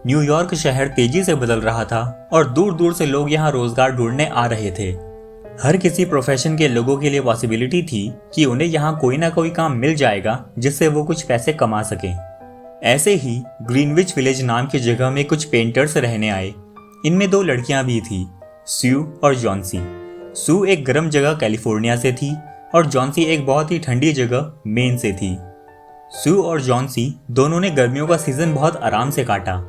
New York शहर तेजी से बदल रहा था और दूर दूर से लोग यहाँ रोजगार ढूंढने आ रहे थे। हर किसी प्रोफेशन के लोगों के लिए पॉसिबिलिटी थी कि उन्हें यहाँ कोई ना कोई काम मिल जाएगा जिससे वो कुछ पैसे कमा सकें। ऐसे ही ग्रीनविच विलेज नाम की जगह में कुछ पेंटर्स रहने आए। इनमें 2 लड़कियां भी थी, स्यू और जॉन्सी। सू एक गर्म जगह कैलिफोर्निया से थी और जॉन्सी एक बहुत ही ठंडी जगह मेन से थी। सू और जॉन्सी दोनों ने गर्मियों का सीजन बहुत आराम से काटा,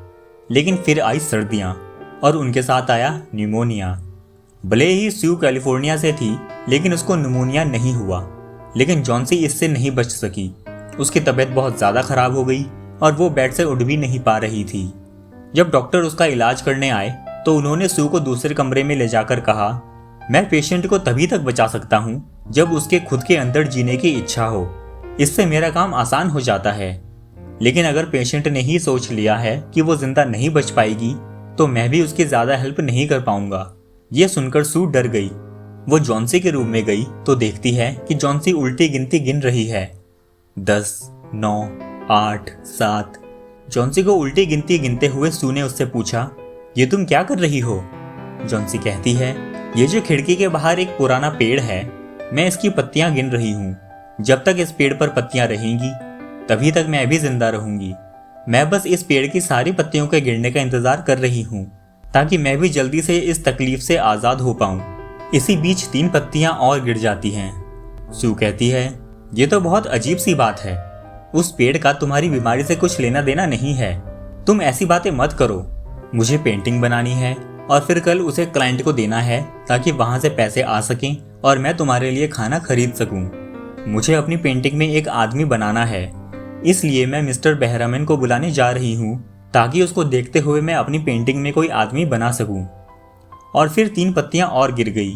लेकिन फिर आई सर्दियां और उनके साथ आया न्यूमोनिया। भले ही सू कैलिफोर्निया से थी, लेकिन उसको न्यूमोनिया नहीं हुआ। लेकिन जॉन्सी इससे नहीं बच सकी। उसकी तबीयत बहुत ज़्यादा खराब हो गई और वो बेड से उठ भी नहीं पा रही थी। जब डॉक्टर उसका इलाज करने आए तो उन्होंने सू को दूसरे कमरे में ले जाकर कहा, मैं पेशेंट को तभी तक बचा सकता हूँ जब उसके खुद के अंदर जीने की इच्छा हो। इससे मेरा काम आसान हो जाता है। लेकिन अगर पेशेंट ने ही सोच लिया है कि वो जिंदा नहीं बच पाएगी तो मैं भी उसकी ज़्यादा हेल्प नहीं कर पाऊंगा। ये सुनकर सू डर गई। वो जॉन्सी के रूम में गई तो देखती है कि जॉन्सी उल्टी गिनती गिन रही है। 10, 9, 8, 7। जॉन्सी को उल्टी गिनती गिनते हुए सू ने उससे पूछा, ये तुम क्या कर रही हो? जॉन्सी कहती है, ये जो खिड़की के बाहर एक पुराना पेड़ है, मैं इसकी पत्तियां गिन रही हूँ। जब तक इस पेड़ पर पत्तियां रहेंगी तभी तक मैं भी जिंदा रहूंगी। मैं बस इस पेड़ की सारी पत्तियों के गिरने का इंतजार कर रही हूँ ताकि मैं भी जल्दी से इस तकलीफ से आज़ाद हो पाऊँ। इसी बीच 3 पत्तियां और गिर जाती हैं। सू कहती है, ये तो बहुत अजीब सी बात है। उस पेड़ का तुम्हारी बीमारी से कुछ लेना देना नहीं है। तुम ऐसी बातें मत करो। मुझे पेंटिंग बनानी है और फिर कल उसे क्लाइंट को देना है ताकि वहां से पैसे आ सकें और मैं तुम्हारे लिए खाना खरीद सकूं। मुझे अपनी पेंटिंग में एक आदमी बनाना है, इसलिए मैं मिस्टर बेहरामन को बुलाने जा रही हूँ ताकि उसको देखते हुए मैं अपनी पेंटिंग में कोई आदमी बना सकूं। और फिर 3 पत्तियां और गिर गई।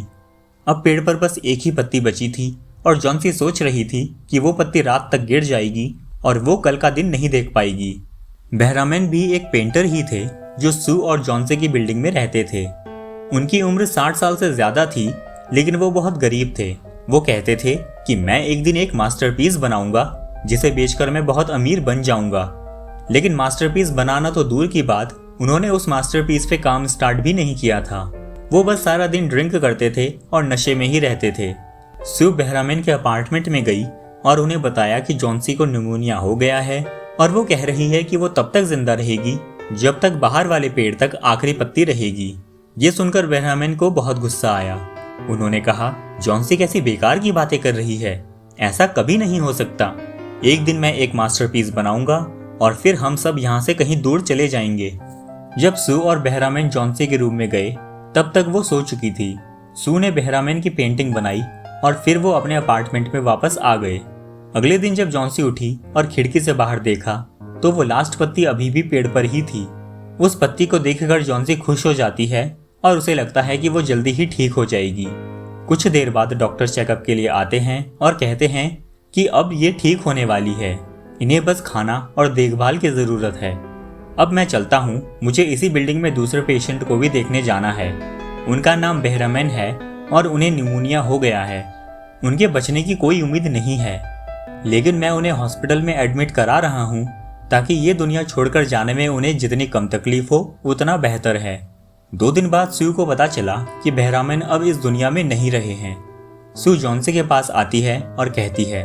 अब पेड़ पर बस एक ही पत्ती बची थी और जॉन्सी सोच रही थी कि वो पत्ती रात तक गिर जाएगी और वो कल का दिन नहीं देख पाएगी। बेहरामन भी एक पेंटर ही थे जो सू और जॉन्सी की बिल्डिंग में रहते थे। उनकी उम्र 60 साल से ज्यादा थी, लेकिन वो बहुत गरीब थे। वो कहते थे कि मैं एक दिन एक मास्टरपीस बनाऊंगा जिसे बेचकर मैं बहुत अमीर बन जाऊंगा। लेकिन मास्टरपीस बनाना तो दूर की बात, उन्होंने उस मास्टरपीस पे काम स्टार्ट भी नहीं किया था। वो बस सारा दिन ड्रिंक करते थे और नशे में ही रहते थे। सू बेहरामन के अपार्टमेंट में गई और उन्हें बताया कि जॉन्सी को न्यूमोनिया हो गया है और वो कह रही है कि वो तब तक जिंदा रहेगी जब तक बाहर वाले पेड़ तक आखिरी पत्ती रहेगी। ये सुनकर बेहरामन को बहुत गुस्सा आया। उन्होंने कहा, जॉन्सी कैसी बेकार की बातें कर रही है, ऐसा कभी नहीं हो सकता। एक दिन मैं एक मास्टरपीस बनाऊंगा और फिर हम सब यहाँ से कहीं दूर चले जाएंगे। जब सू और बेहरामन जॉन्सी के रूम में गए तब तक वो सो चुकी थी। सू ने बेहरामन की पेंटिंग बनाई और फिर वो अपने अपार्टमेंट में वापस आ गए। अगले दिन जब जॉन्सी उठी और खिड़की से बाहर देखा तो वो लास्ट पत्ती अभी भी पेड़ पर ही थी। उस पत्ती को देखकर जॉन्सी खुश हो जाती है और उसे लगता है कि वो जल्दी ही ठीक हो जाएगी। कुछ देर बाद डॉक्टर चेकअप के लिए आते हैं और कहते हैं कि अब ये ठीक होने वाली है, इन्हें बस खाना और देखभाल की ज़रूरत है। अब मैं चलता हूँ, मुझे इसी बिल्डिंग में दूसरे पेशेंट को भी देखने जाना है। उनका नाम बेहरामन है और उन्हें न्यूमोनिया हो गया है। उनके बचने की कोई उम्मीद नहीं है, लेकिन मैं उन्हें हॉस्पिटल में एडमिट करा रहा हूँ ताकि ये दुनिया छोड़कर जाने में उन्हें जितनी कम तकलीफ हो उतना बेहतर है। 2 दिन बाद सू को पता चला कि बेहरामन अब इस दुनिया में नहीं रहे हैं। सू जॉन्सी के पास आती है और कहती है,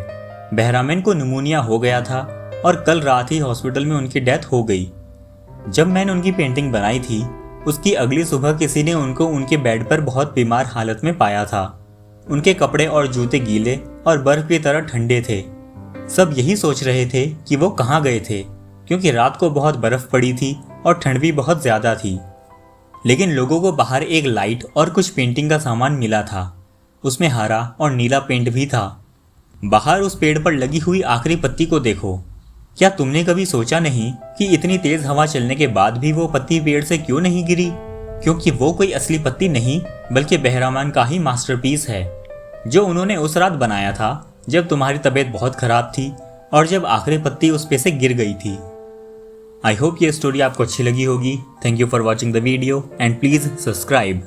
बेहरामन को न्यूमोनिया हो गया था और कल रात ही हॉस्पिटल में उनकी डेथ हो गई। जब मैंने उनकी पेंटिंग बनाई थी उसकी अगली सुबह किसी ने उनको उनके बेड पर बहुत बीमार हालत में पाया था। उनके कपड़े और जूते गीले और बर्फ की तरह ठंडे थे। सब यही सोच रहे थे कि वो कहाँ गए थे, क्योंकि रात को बहुत बर्फ पड़ी थी और ठंड भी बहुत ज़्यादा थी। लेकिन लोगों को बाहर एक लाइट और कुछ पेंटिंग का सामान मिला था। उसमें हरा और नीला पेंट भी था। बाहर उस पेड़ पर लगी हुई आखिरी पत्ती को देखो। क्या तुमने कभी सोचा नहीं कि इतनी तेज हवा चलने के बाद भी वो पत्ती पेड़ से क्यों नहीं गिरी? क्योंकि वो कोई असली पत्ती नहीं बल्कि बेहरामन का ही मास्टरपीस है, जो उन्होंने उस रात बनाया था जब तुम्हारी तबीयत बहुत खराब थी और जब आखिरी पत्ती उस पे से गिर गई थी। आई होप ये स्टोरी आपको अच्छी लगी होगी। Thank you for watching the video and please subscribe.